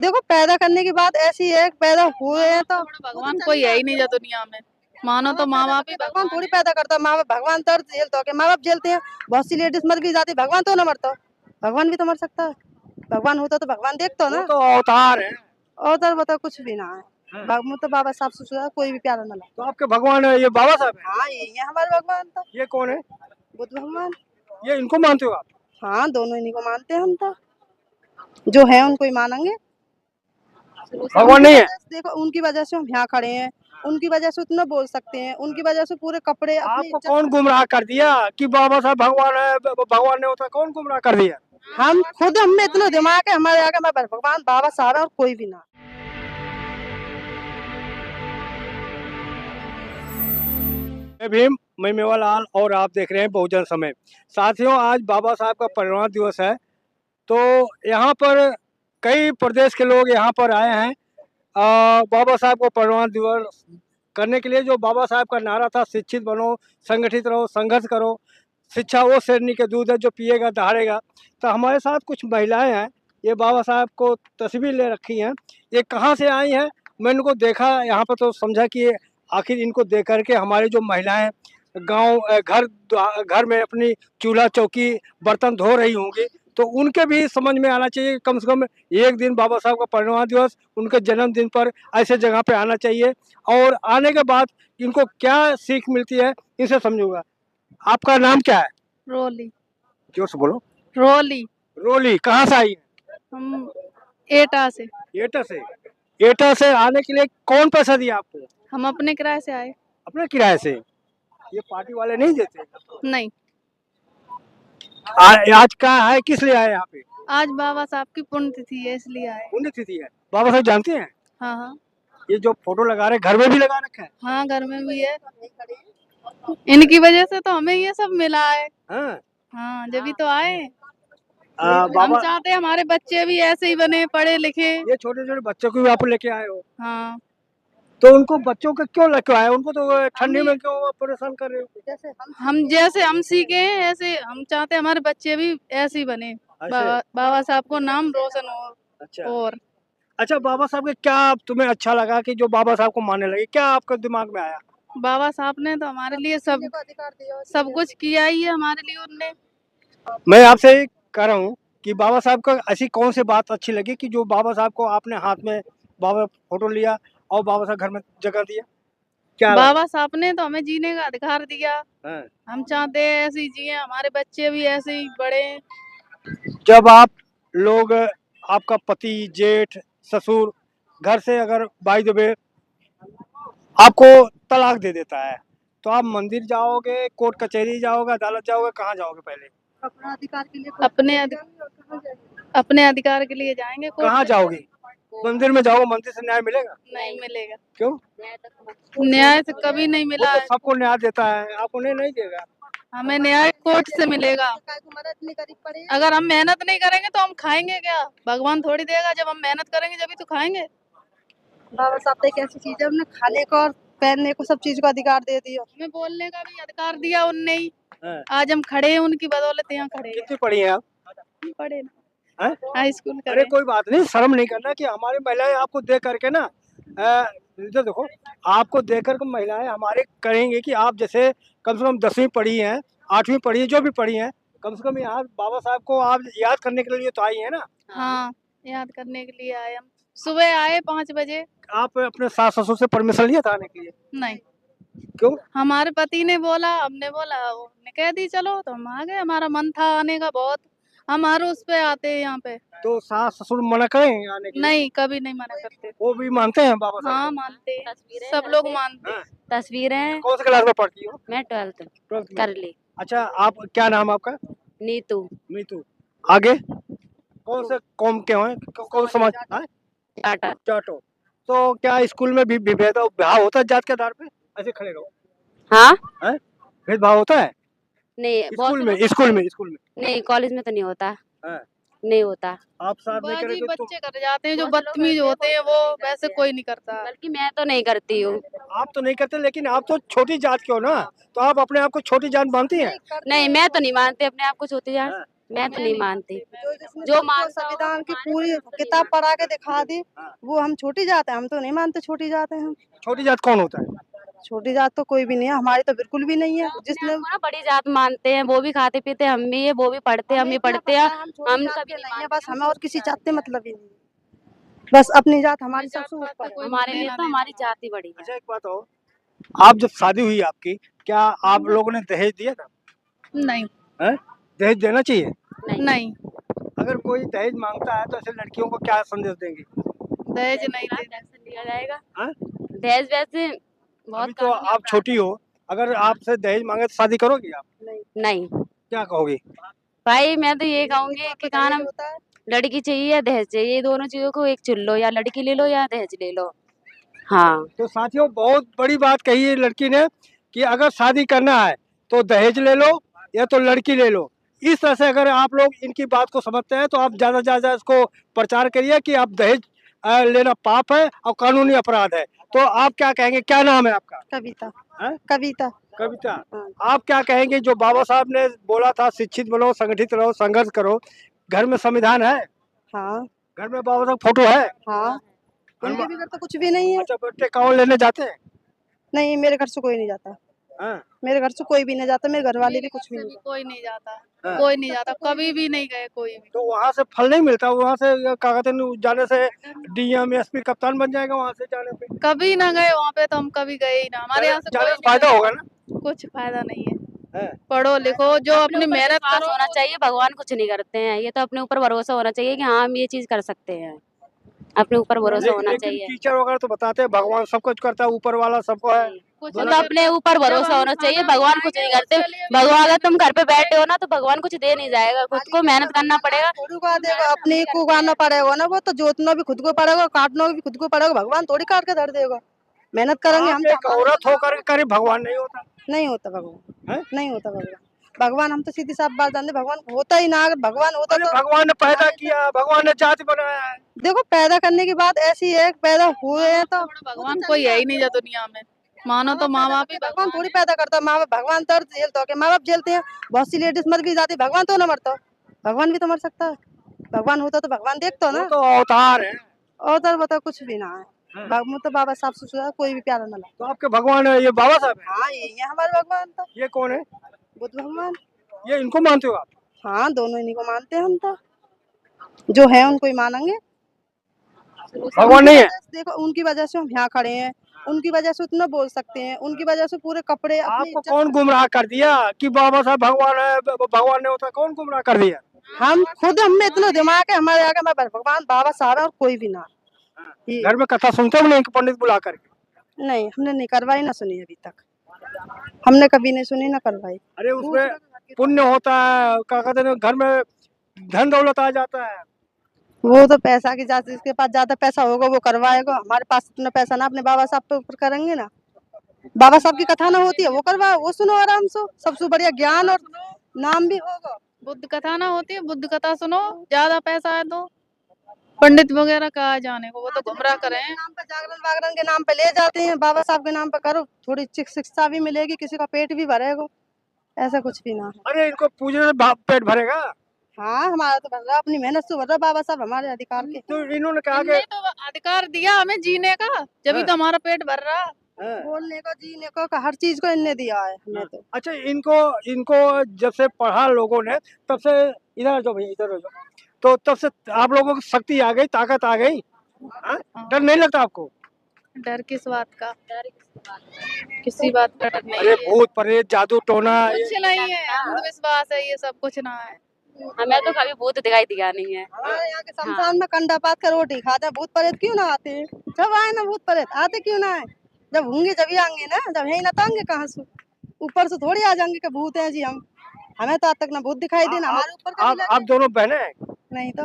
देखो पैदा करने की बात ऐसी है, पैदा हुए हैं तो भगवान कोई है ही नहीं जो दुनिया में। मानो तो माँ बाप ही भगवान थोड़ी पैदा करता है। माँ बाप भगवान दर्द झेलता है, माँ बाप झेलते हैं। बहुत सी लेडीज मर भी जाती, भगवान तो ना मरता। भगवान भी तो मर सकता है। भगवान होता तो भगवान देखता वो ना। तो अवतार है। और तो बता कुछ भी ना है। तो बाबा साहब से कोई भी प्यारा ना तो आपके भगवान है ये बाबा साहब है? हाँ यही है हमारे भगवान तो। ये कौन है? बुद्ध भगवान। ये इनको मानते हो आप? हाँ दोनों इन्हीं को मानते हैं हम तो। जो है उनको ही मानेंगे। भगवान नहीं है? देखो उनकी वजह से हम यहाँ खड़े हैं। उनकी वजह से उतना बोल सकते हैं, उनकी वजह से पूरे कपड़े आपको कौन गुमराह कर दिया कि बाबा साहब भगवान है, भगवान नहीं होता? कौन गुमराह कर दिया? हम खुद, हम में इतना दिमाग है, हमारे आगे हमारे भगवान बाबा साहब है और कोई भी ना। मैं भीम, मैं मेवालाल और आप देख रहे हैं बहुजन समय। साथियों, आज बाबा साहब का परिनिर्वाण दिवस है, तो यहाँ पर कई प्रदेश के लोग यहाँ पर आए हैं बाबा साहब को परिनिर्वाण दिवस करने के लिए। जो बाबा साहब का नारा था, शिक्षित बनो, संगठित रहो, संघर्ष करो, शिक्षा वो शेरनी के दूध है जो पिएगा दहाड़ेगा। तो हमारे साथ कुछ महिलाएं हैं, ये बाबा साहब को तस्वीर ले रखी हैं। ये कहाँ से आई हैं, मैं इनको देखा यहाँ पर तो समझा कि आखिर इनको देख करके हमारी जो महिलाएं गांव घर में अपनी चूल्हा चौकी बर्तन धो रही होंगी, तो उनके भी समझ में आना चाहिए। कम से कम एक दिन बाबा साहब का परिनिर्वाण दिवस, उनके जन्मदिन पर ऐसे जगह पे आना चाहिए, और आने के बाद इनको क्या सीख मिलती है इसे समझूंगा। आपका नाम क्या है? रोली। जोर से बोलो। रोली। रोली कहाँ से आई है? हम एटा से। एटा से? एटा से आने के लिए कौन पैसा दिया आपको? हम अपने किराए से आए। अपने किराए से? ये पार्टी वाले नहीं देते? नहीं। आज क्या है, किस लिए आए यहाँ पे? आज बाबा साहब की पुण्यतिथि है इसलिए आए। पुण्यतिथि है? बाबा साहब जानते हैं? हाँ हाँ। ये जो फोटो लगा रहे घर में भी लगा रखा है? हाँ घर में भी है। इनकी वजह से तो हमें ये सब मिला है। हाँ जब तो आए। हम चाहते हैं हमारे बच्चे भी ऐसे ही बने, पढ़े लिखे। ये छोटे छोटे बच्चों को भी आप लेके आए हो? हाँ। तो उनको बच्चों को क्यों लेके आए? उनको तो ठंडी में क्यों परेशान कर रहे हो? जैसे हम सीखे हैं ऐसे हम चाहते हैं हमारे बच्चे भी ऐसे ही बने। बाबा साहब को नाम रोशन हो। अच्छा। और अच्छा, बाबा साहब के क्या तुम्हें अच्छा लगा कि जो बाबा साहब को मानने लगे? क्या आपके दिमाग में आया? बाबा साहब ने तो हमारे लिए सब कुछ किया ही है हमारे लिए उनने। मैं आपसे कह रहा हूँ कि बाबा साहब का ऐसी कौन सी बात अच्छी लगी कि जो बाबा साहब को आपने हाथ में बाबा फोटो लिया और बाबा साहब घर में जगह दिया? क्या बाबा साहब ने तो हमें जीने का अधिकार दिया। हम चाहते हैं ऐसे ही जिए, हमारे बच्चे भी ऐसे ही बड़े। जब आप लोग, आपका पति, जेठ, ससुर घर से अगर बाय द वे आपको तलाक दे देता है, तो आप मंदिर जाओगे, कोर्ट कचहरी जाओगे, अदालत जाओगे, कहाँ जाओगे पहले? अपना अधिकार के लिए अपने अधिकार के लिए जाएंगे। कहाँ जाओगे? मंदिर में जाओगे, मंदिर से न्याय मिलेगा? नहीं मिलेगा। क्यों? न्याय से कभी नहीं वो मिला तो है। सबको न्याय देता है, आप उन्हें नहीं देगा। हमें न्याय कोर्ट से मिलेगा। अगर हम मेहनत नहीं करेंगे तो हम खाएंगे क्या? भगवान थोड़ी देगा, जब हम मेहनत करेंगे जब तो खाएंगे। बाबा साहब एक ऐसी चीज है, हमने खाने को और पहनने को सब चीज का अधिकार दे दिया। हमें बोलने का भी अधिकार दिया उनने ही। आज हम खड़े हैं उनकी बदौलत, यहाँ खड़े हैं। कितनी पढ़ी हैं आप? पढ़े ना, हाई स्कूल करे। अरे कोई बात नहीं, शर्म नहीं करना कि हमारी महिलाएं आपको देख करके ना, इधर देखो, आपको देख कर महिलाएं हमारे कहेंगे कि आप जैसे कम से कम 10वीं पढ़ी हैं, 8वीं पढ़ी है, जो भी पढ़ी हैं, कम से कम यहाँ बाबा साहब को आप याद करने के लिए तो आई है ना? हाँ याद करने के लिए आए हम। सुबह आए 5 बजे। आप अपने सास ससुर से परमिशन लिया था आने के लिए? नहीं। क्यों? हमारे पति ने बोला, हमने बोला, उन्होंने कह दी चलो तो हम आ गए। हमारा मन था आने का बहुत, हम हर उस पे आते हैं यहाँ पे। तो सास ससुर मना करें आने के लिए? नहीं कभी नहीं मना करते। वो भी मानते हैं बाबा साहब? हाँ मानते हैं, सब लोग मानते हैं। तस्वीरें। कौन सी क्लास में पढ़ती हो? मैं 12th 12th में। कर ली। अच्छा, आप क्या नाम आपका? नीतू। मीतू। आगे कौन से कौम के हैं, कौन समाज? टाटा। जाटो। तो क्या स्कूल में भी भेदभाव होता है जात के आधार पे? ऐसे खड़े रहो। हाँ भेदभाव होता है नहीं, स्कूल में नहीं, कॉलेज में तो नहीं होता। हाँ। नहीं होता। आप साथ नहीं करेंगे तो? बच्चे कर जाते हैं जो बदतमीज होते हैं, वो वैसे कोई नहीं करता। बल्कि मैं तो नहीं करती हूँ। आप तो नहीं करते, लेकिन आप तो छोटी जात के हो ना, तो आप अपने आप को छोटी जात मानती हैं? नहीं, मैं तो नहीं मानती अपने आप को छोटी जात। मैं तो नहीं मानती। जिसने जो सबको मानता हो, संविधान की माने पूरी तो किताब पढ़ा के दिखा दी, हाँ। वो हम छोटी जात है, हम तो नहीं मानते छोटी जात है हम। छोटी जात कौन होता है? छोटी जात तो कोई भी नहीं है, हमारी तो बिल्कुल भी नहीं है। जिसने ना बड़ी जात मानते हैं, वो भी खाते पीते, हम भी है, वो भी पढ़ते, हम हमें भी इतना पढ़ते पता हैं। है, हम छोटी हम जात कभी के नहीं नहीं है, मानते बस कि हम हमें और छोटी किसी जात जात से मतलब ही नहीं है। बस अपनी जात हमारी सबसे ऊपर है। हमारे लिए तो हमारी जात ही बड़ी है। अच्छा एक बात हो, आप जब शादी हुई आपकी, क्या आप लोगों ने दहेज दिया था? नहीं हैं? दहेज देना चाहिए? नहीं, अगर कोई दहेज मांगता है तो ऐसे लड़कियों को क्या संदेश देंगे? दहेज नहीं देना। एक्शन लिया जाएगा। हाँ? दहेज वैसे बहुत अभी तो कानूनी आप अपराध छोटी हो, अगर आपसे दहेज मांगे तो शादी करोगी आप? है। नहीं क्या कहोगी? भाई, मैं तो ये कहूंगी कि दहेज कान होता है। लड़की चाहिए या दहेज चाहिए, ये दोनों चीजों को एक चुन लो, या लड़की ले लो या दहेज ले लो। हाँ, तो साथियों बहुत बड़ी बात कही है लड़की ने कि अगर शादी करना है तो दहेज ले लो या तो लड़की ले लो। इस तरह से अगर आप लोग इनकी बात को समझते हैं तो आप ज्यादा ज्यादा इसको प्रचार करिए कि आप दहेज लेना पाप है और कानूनी अपराध है। तो आप क्या कहेंगे, क्या नाम है आपका? कविता। हैं? कविता। कविता। हाँ। आप क्या कहेंगे, जो बाबा साहब ने बोला था शिक्षित बनो, संगठित रहो, संघर्ष करो, घर में संविधान है? हाँ घर में बाबा साहब फोटो है? हाँ, उनके बिगड़ तो कुछ भी नहीं है। अच्छा, बच्चे काउंट लेने जाते हैं? नहीं, मेरे घर से कोई नहीं जाता, हाँ? मेरे घर से कोई भी नहीं जाता, मेरे घर वाले भी कुछ भी नहीं जाते। कोई नहीं जाता, हाँ। कोई नहीं जाता, कभी भी नहीं गए कोई भी। तो वहाँ से फल नहीं मिलता? वहाँ से क्या कहते हैं, जाने से डीएम एसपी कप्तान बन जाएगा वहाँ से जाने पे? कभी ना गए वहाँ पे, तो हम कभी गए ही ना। हमारे यहाँ से जाने कोई से फायदा नहीं होगा ना? गया। कुछ फायदा नहीं है। है? पढ़ो लिखो, जो अपनी मेहनत विश्वास करो। होना चाहिए, भगवान कुछ नहीं करते हैं, ये तो अपने ऊपर भरोसा होना चाहिए कि हाँ हम ये चीज कर सकते हैं, अपने ऊपर भरोसा होना लेकिन चाहिए। टीचर वगैरह तो बताते हैं भगवान सब कुछ करता है, ऊपर वाला सबको है। कुछ वो नहीं तो अपने ऊपर भरोसा जब हम होना चाहिए, खाना भगवान कुछ नहीं बनाएंगे, करते। उसके लिए भी भगवान, अगर तुम घर पे बैठे हो ना तो भगवान कुछ दे नहीं जाएगा, खुद को मेहनत करना पड़ेगा। थोड़ी उगा देगा, अपने को उगाना पड़ेगा ना, वो तो जोतना भी खुद को पड़ेगा, काटना भी खुद को पड़ेगा, भगवान थोड़ी काट के धर देगा। मेहनत करेंगे हम आप तो एक औरत होकर करे भगवान नहीं होता? नहीं होता भगवान, है? नहीं होता भगवान। भगवान हम तो सीधी साफ बात जानते, भगवान होता ही ना। अगर भगवान होता अरे तो भगवान ने पैदा किया, भगवान ने जाति बनाया है। देखो, पैदा करने की बात ऐसी है, पैदा हुए हैं तो भगवान कोई है ही नहीं जो दुनिया में। मानो तो माँ बाप ही भगवान थोड़ी पैदा करता है। माँ बाप, भगवान तो झेलता है, माँ बाप झेलते हैं। बहुत सी लेडीज मर भी जाती, भगवान तो ना मरता, भगवान भी तो मर सकता है। भगवान होता तो भगवान देखता वो ना। तो अवतार है। और तो बता कुछ भी ना है। तो बाबा साहब से कोई भी प्यारा ना लगा। तो आपके भगवान है ये बाबा साहब है? हाँ, यही है हमारे भगवान तो। ये कौन है? बुद्ध भगवान। ये इनको मानते हो आप? हाँ, दोनों इन्हीं को मानते हैं हम तो, जो है उनको ही मानेंगे। भगवान नहीं है? देखो, उनकी वजह से हम यहाँ खड़े हैं, उनकी वजह से उतना बोल सकते हैं, उनकी वजह से पूरे कपड़े अपनी आपको इज्जत- कौन गुमराह कर दिया कि बाबा साहब भगवान है, भगवान नहीं होता? कौन गुमराह कर दिया? हम खुद, हम में इतना दिमाग है, हमारे आगे हमारे भगवान बाबा साहब है और कोई भी ना। ये- घर में कथा सुनते हो नहीं कि पंडित बुला करके? नहीं, हमने नहीं करवाई, ना सुनी अभी तक, हमने कभी नहीं सुनी ना करवाई। अरे उसमें पुण्य होता है, क्या कहते हैं, घर में धन दौलत आ जाता है। वो तो पैसा की जात, जिसके पास ज्यादा पैसा होगा वो करवाएगा, हमारे पास इतना पैसा ना, अपने बाबा साहब पे ऊपर करेंगे ना। बाबा साहब की कथा ना होती है, वो करवा, वो सुनो आराम से, सबसे बढ़िया ज्ञान और नाम भी होगा। बुद्ध कथा ना होती है, बुद्ध कथा सुनो, ज्यादा पैसा है तो। पंडित वगैरह कहा जाने को, वो तो गुमराह करें। नाम पे जागरण वागरण के नाम पे ले जाते हैं, बाबा साहब के नाम पे करो, थोड़ी शिक्षा भी मिलेगी, किसी का पेट भी भरेगा, ऐसा कुछ भी ना है। अरे इनको पूजने से पेट भरेगा? हाँ, हमारा तो भर रहा, अपनी मेहनत से भर रहा बाबा साहब, हमारे अधिकार के। तो इन्होंने कहा इनने कि तो अधिकार दिया हमें जीने का, जब तो हमारा पेट भर रहा। बोलने को, जीने को, हर चीज को इनने दिया है हमें तो। अच्छा, इनको जब से पढ़ा लोगों ने तब से, इधर आ जाओ भैया, इधर आ जाओ, तो तब से आप लोगों को शक्ति आ गई, ताकत आ गई। हाँ? डर नहीं लगता आपको? डर किस बात का? किसी बात का डर नहीं अरे है। भूत प्रेत जादू टोना कुछ नहीं है, अंधविश्वास है ये सब, कुछ ना है। हमें तो कभी भूत दिखाई दिया नहीं है। हमारे यहाँ के शमशान में कंडा पात कर रोटी खाते हैं, भूत प्रेत क्यों ना आते हैं? जब आए ना भूत प्रेत, आते क्यों ना है? जब होंगे जब ही आएंगे ना, जब है ही ना तो आएंगे कहाँ से? ऊपर से थोड़ी आ जाएंगे कि भूत है जी हम। हमें तो आज तक ना भूत दिखाई देना, हमारे ऊपर कभी लगे। आप दोनों बहनें हैं? नहीं तो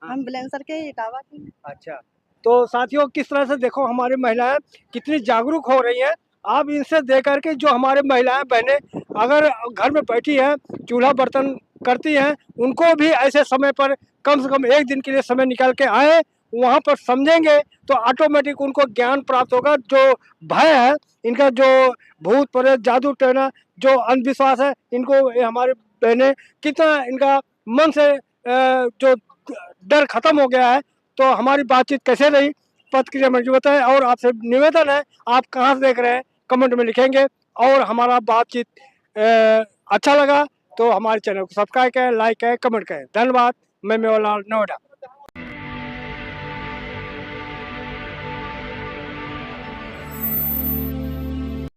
हम बुलंदशहर के ही इटावा की। अच्छा, तो साथियों किस तरह से देखो हमारी महिलाएं कितनी जागरूक हो रही हैं। आप इनसे देख करके, जो हमारे महिलाएं बहनें अगर घर में बैठी हैं, चूल्हा बर्तन करती हैं, उनको भी ऐसे समय पर कम से कम एक दिन के लिए समय निकाल के आए, वहाँ पर समझेंगे तो ऑटोमेटिक उनको ज्ञान प्राप्त होगा। जो भय है इनका, जो भूत प्रेत जादू टोना, जो अंधविश्वास है, इनको ये हमारे बहनें कितना इनका मन से जो डर खत्म हो गया है। तो हमारी बातचीत कैसे रही प्रतिक्रिया में बताएं, और आपसे निवेदन है आप कहाँ से देख रहे हैं कमेंट में लिखेंगे। और हमारा बातचीत अच्छा लगा तो हमारे चैनल को सब्सक्राइब करें, लाइक करें, कमेंट करें। धन्यवाद। मैं मेवालाल, नोएडा।